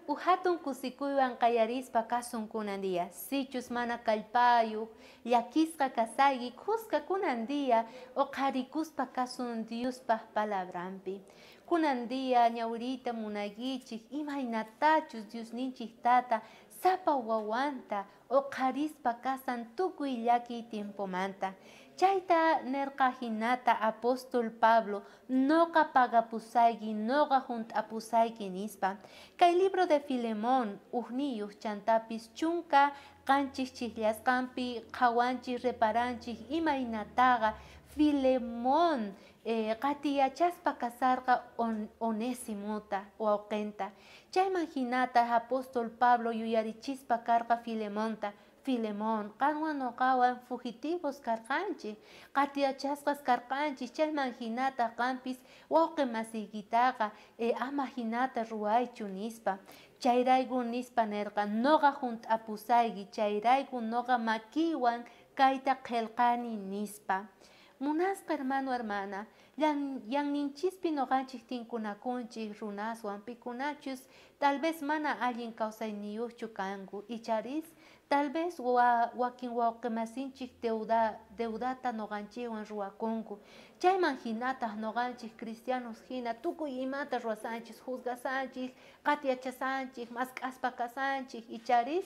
Uhatun kusikuywan qayarispa kasun kunandia. Sichus mana kallpayu, llakisqa kasaygi, kusqa kunandia, o qharikuspa kasun Diospa palabrampi. Kunandia ñawirita munagichik, imaynatachus Diosninchik tata, sapa wawanta, o qarispa kasan tukuy llaki tiempomanta. Chayta nerqahinata apóstol Pablo, noqa pagapusayki, noqa junt'apusayki nispa. Kay libro de Filemón, uhniyuq chantapis chunka qanchis chiklasqanpi, qhawanchis reparanchis imaynataqa Filemón qatiyachaspa kasarqa Onesimuta wawqinta. Chayman hinata apóstol Pablo yuyarichispa karqa Filemonta. Filemón, qanwan noqawan fugitivos karqanchik, qatiyachasqas karqanchik, chayman hinata qampis wawqi masiykitaqa ama hinata ruwaychu nispa. Chayrayku nispa nerqa, noqa junt'apusayki, chayrayku noqa makiwan kayta qillqani nispa. Munasqa hermano hermana, llankninchispi noqanchik tinkunakunchik runaswan pikunachus tal vez mana allin kawsayniyuqchu kanku icharis tal vez wakin wawqi masinchik deudata noqanchikwan ruwakunku. Chayman hinataq noqanchik cristianos hina tukuy imata ruwasanchik, juzgasanchik, qatiyachasanchik, mask'aspa kasanchik icharis,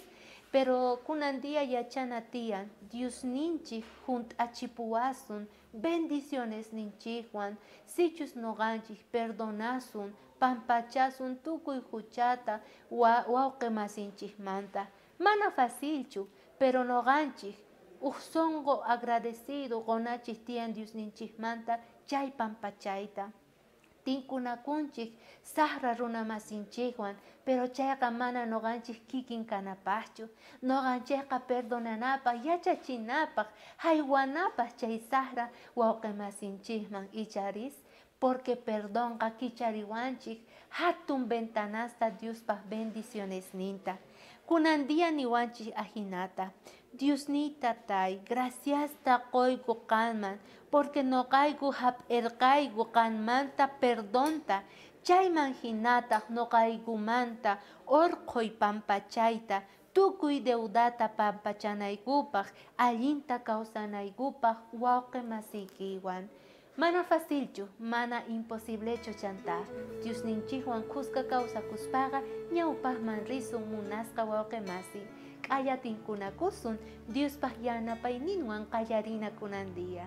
pero kunandia yachana tiyan Diosninchik junt'achipuwasun, bendiciones ninchikwan, sichus noqanchik perdonasun, pampachasun tukuy huchata wawqi masinchikmanta. Mana facilchu, pero noqanchik songo agradecido qonachik tiyan Diosninchikmanta chay pampachayta. Tinkunakunchik sahra runa masinchikwan, pero chayqa mana noqanchik kikin kanapaqchu, noqanchikqa perdonanapaq, yachachinapaq, haywanapaq chay sahra wawqi masinchikman icharis, porque perdonqa kichariwanchik hatun ventanasta Diospaq bendiciones ninta. Kunandia niwanchik ahinata, Diosnita tay, graciasta qoyku qanman, porque noqayku hap'irqayku qanmanta perdonta, chayman hinataq noqaykumanta urquy pampachayta, tukuy deudata pampachanaykupaq, allinta kawsanaykupaq wawqi masiykiwan. Mana facilchu, mana imposiblechu chanta. Diosninchikwan kusqa kawsakuspaqa ñawpaqman risun munasqa wawqi masi. K'aya tinkunakusun Diospaq yanapayninwan qallarina kunandia.